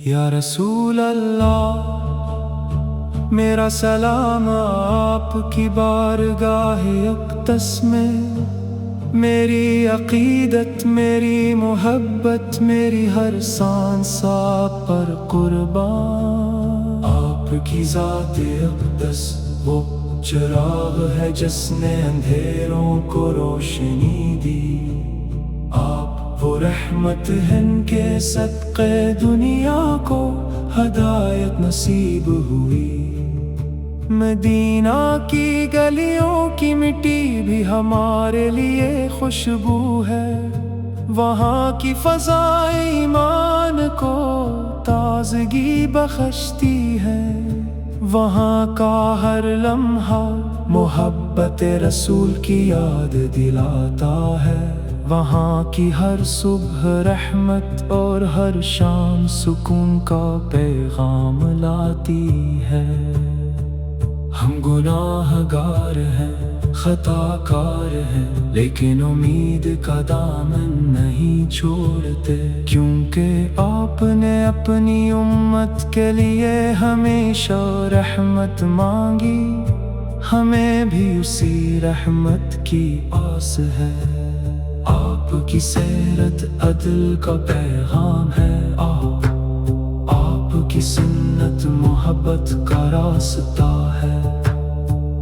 یا رسول اللہ میرا سلام آپ کی بارگاہ اقدس میں، میری عقیدت میری محبت میری ہر سانس آپ پر قربان۔ آپ کی ذات اقدس وہ چراغ ہے جس نے اندھیروں کو روشنی دی، آپ وہ رحمت ہیں کہ صدقے دنیا کو ہدایت نصیب ہوئی۔ مدینہ کی گلیوں کی مٹی بھی ہمارے لیے خوشبو ہے، وہاں کی فضا ایمان کو تازگی بخشتی ہے، وہاں کا ہر لمحہ محبت رسول کی یاد دلاتا ہے، وہاں کی ہر صبح رحمت اور ہر شام سکون کا پیغام لاتی ہے۔ ہم گناہ گار ہیں خطا کار ہیں، لیکن امید کا دامن نہیں چھوڑتے، کیونکہ آپ نے اپنی امت کے لیے ہمیشہ رحمت مانگی، ہمیں بھی اسی رحمت کی آس ہے۔ آپ کی سیرت عدل کا پیغام ہے، آؤ آپ کی سنت محبت کا راستہ ہے،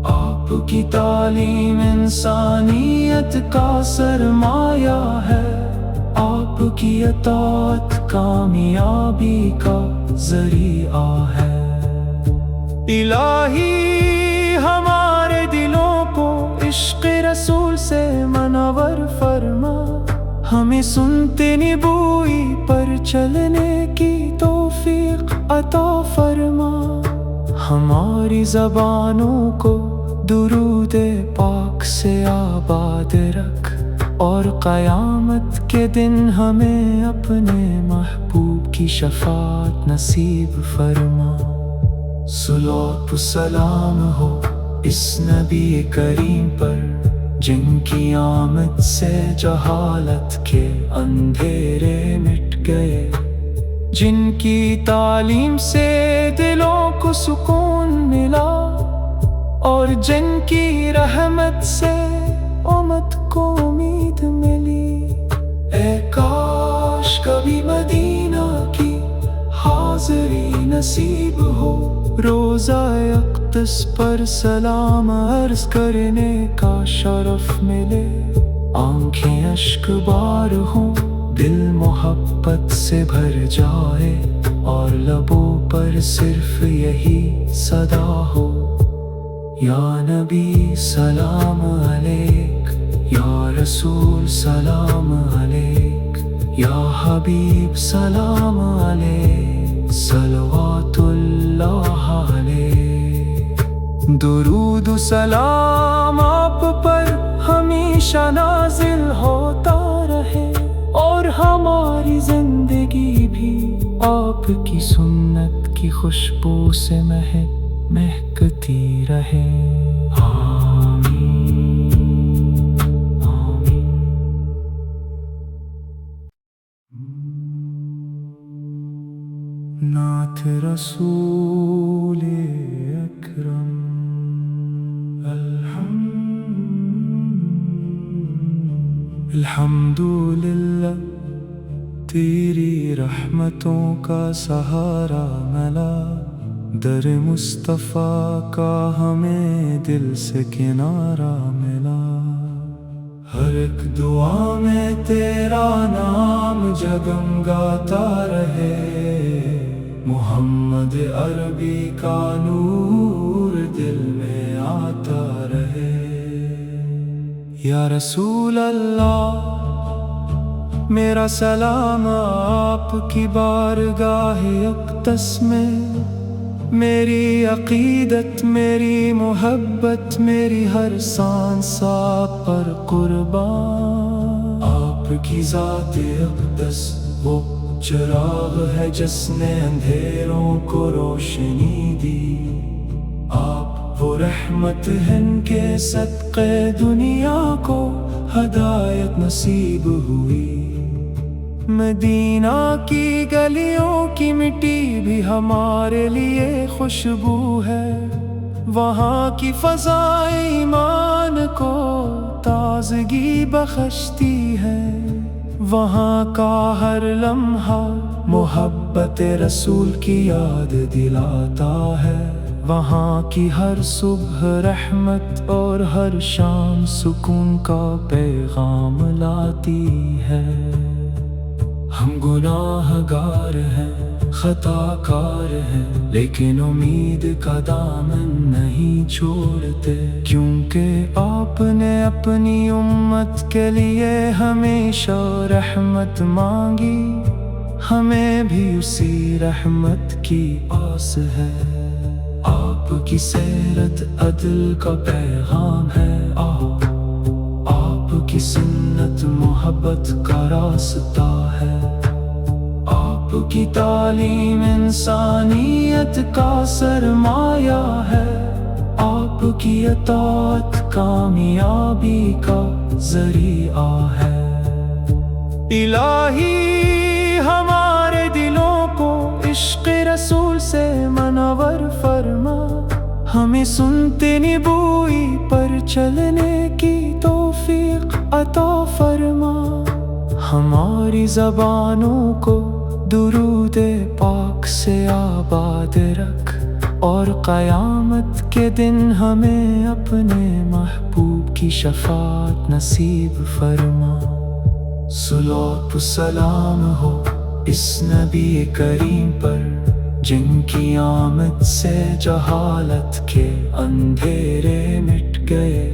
آپ کی تعلیم انسانیت کا سرمایہ ہے، آپ کی اطاعت کامیابی کا ذریعہ ہے۔ الہی ہمارے دلوں کو عشق رسول سے منور فرما، ہمیں سنتے نبوی پر چلنے کی توفیق عطا فرما، ہماری زبانوں کو درود پاک سے آباد رکھ، اور قیامت کے دن ہمیں اپنے محبوب کی شفاعت نصیب فرما۔ صلوات و سلام ہو اس نبی کریم پر، جن کی آمد سے جہالت کے اندھیرے مٹ گئے، جن کی تعلیم سے دلوں کو سکون ملا، اور جن کی رحمت سے امت کو امید ملی۔ اے کاش کبھی مدینہ کی حاضری نصیب ہو، روضہ اقدس پر سلام عرض کرنے کا شرف ملے، آنکھیں اشک بار ہوں دل محبت سے بھر جائے، اور لبوں پر صرف یہی صدا ہو، یا نبی سلام علیک، یا رسول سلام علیک، یا حبیب سلام علیک، صلوات اللہ علیک۔ درود و سلام آپ پر ہمیشہ نازل ہوتا رہے، اور ہماری زندگی بھی آپ کی سنت کی خوشبو سے مہکتی رہے۔ آمین آمین۔ نعت رسول اکرم، الحمدللہ تیری رحمتوں کا سہارا ملا، در مصطفیٰ کا ہمیں دل سے کنارہ ملا، ہر ایک دعا میں تیرا نام جگمگاتا رہے، محمد عربی کا نور دل میں آتا رہے۔ یا رسول اللہ میرا سلام آپ کی بارگاہ اقدس میں، میری عقیدت میری محبت میری ہر سانس آپ پر قربان۔ آپ کی ذات اقدس وہ چراغ ہے جس نے اندھیروں کو روشنی دی، آپ وہ رحمت ہیں کہ صدقے دنیا کو ہدایت نصیب ہوئی۔ مدینہ کی گلیوں کی مٹی بھی ہمارے لیے خوشبو ہے، وہاں کی فضا ایمان کو تازگی بخشتی ہے، وہاں کا ہر لمحہ محبت رسول کی یاد دلاتا ہے، وہاں کی ہر صبح رحمت اور ہر شام سکون کا پیغام لاتی ہے۔ ہم گناہ گار ہیں، خطا کار ہیں، لیکن امید کا دامن نہیں چھوڑتے، کیونکہ آپ نے اپنی امت کے لیے ہمیشہ رحمت مانگی، ہمیں بھی اسی رحمت کی آس ہے۔ آپ کی سیرت عدل کا پیغام ہے، آؤ آپ کی سنت محبت کا راستہ ہے، آپ کی تعلیم انسانیت کا سرمایہ ہے، آپ کی اطاعت کامیابی کا ذریعہ ہے۔ الہی ہمارے دلوں کو عشق رسول سے منور فرما، ہمیں سنتے نبوی پر چلنے کی توفیق عطا فرما، ہماری زبانوں کو درود پاک سے آباد رکھ، اور قیامت کے دن ہمیں اپنے محبوب کی شفاعت نصیب فرما۔ صلوات و سلام ہو اس نبی کریم پر، جن کی آمد سے جہالت کے اندھیرے مٹ گئے،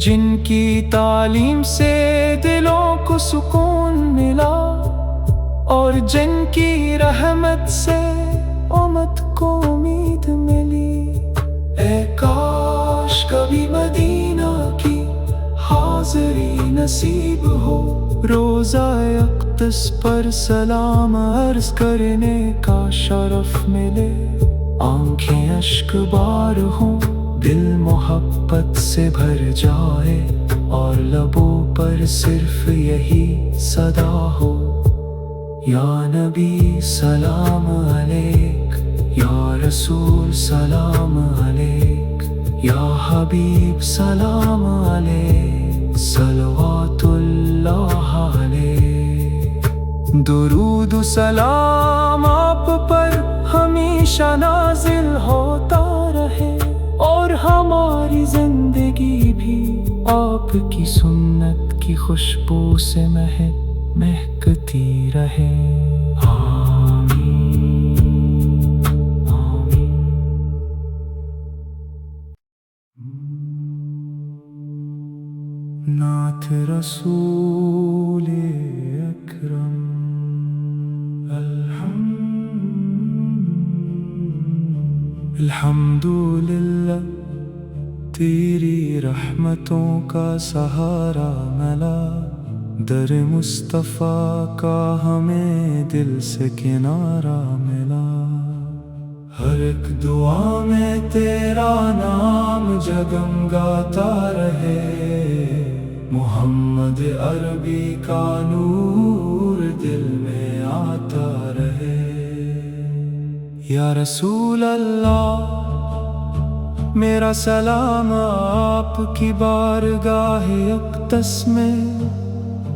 جن کی تعلیم سے دلوں کو سکون ملا، اور جن کی رحمت سے امت کو امید ملی۔ اے کاش کبھی مدینہ کی حاضری نصیب ہو، روزہ اقدس پر سلام عرض کرنے کا شرف ملے، آنکھیں اشک بار ہوں، دل محبت سے بھر جائے، اور لبوں پر صرف یہی صدا ہو، یا نبی سلام علیک، یا رسول سلام علیک، یا حبیب سلام علیک، صلوات اللہ علیک۔ درود و سلام آپ پر ہمیشہ نازل ہوتا رہے، اور ہماری زندگی بھی آپ کی سنت کی خوشبو سے مہکتی رہے۔ آمین آمین۔ نعت رسول اکرم، الحمدللہ تیری رحمتوں کا سہارا ملا، در مصطفیٰ کا ہمیں دل سے کنارہ ملا، ہر ایک دعا میں تیرا نام جگمگاتا رہے، محمد عربی کا نور دل میں آتا رہے۔ یا رسول اللہ میرا سلام آپ کی بارگاہ اقدس میں،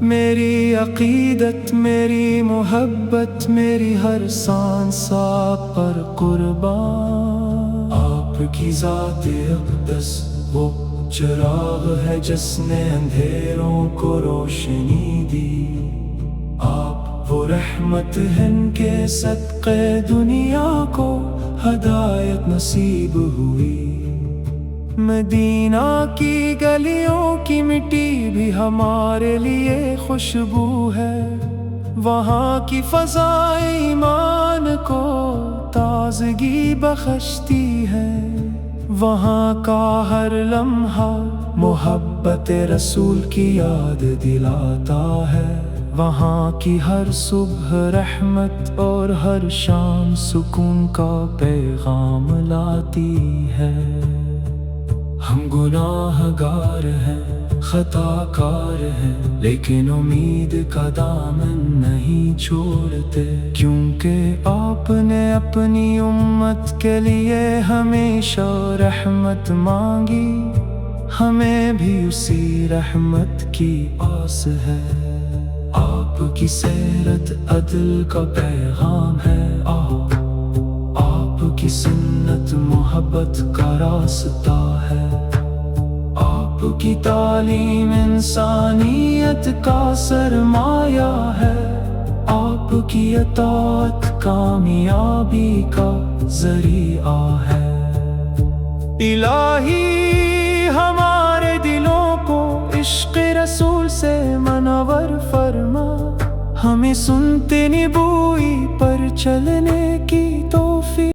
میری عقیدت میری محبت میری ہر سانس آپ پر قربان، آپ کی ذات اقدس وہ چراغ ہے جس نے اندھیروں کو روشنی دی، آپ وہ رحمت ہیں کہ صدقے دنیا کو ہدایت نصیب ہوئی۔ مدینہ کی گلیوں کی مٹی بھی ہمارے لیے خوشبو ہے، وہاں کی فضا ایمان کو تازگی بخشتی ہے، وہاں کا ہر لمحہ محبت رسول کی یاد دلاتا ہے، وہاں کی ہر صبح رحمت اور ہر شام سکون کا پیغام لاتی ہے۔ ہم گناہ گار ہیں، خطا کار ہیں، لیکن امید کا دامن نہیں نہیں چھوڑتے، کیونکہ آپ نے اپنی امت کے لیے ہمیشہ رحمت مانگی، ہمیں بھی اسی رحمت کی آس ہے۔ آپ کی سیرت عدل کا پیغام ہے، آپ کی سنت محبت کا راستہ ہے، آپ کی تعلیم انسانیت کا سرمایہ ہے، آپ کی اطاعت کامیابی کا ذریعہ ہے۔ الہی ہمارے دلوں کو عشق رسول سے منور فرما، ہمیں سنتے نبوی پر چلنے کی تو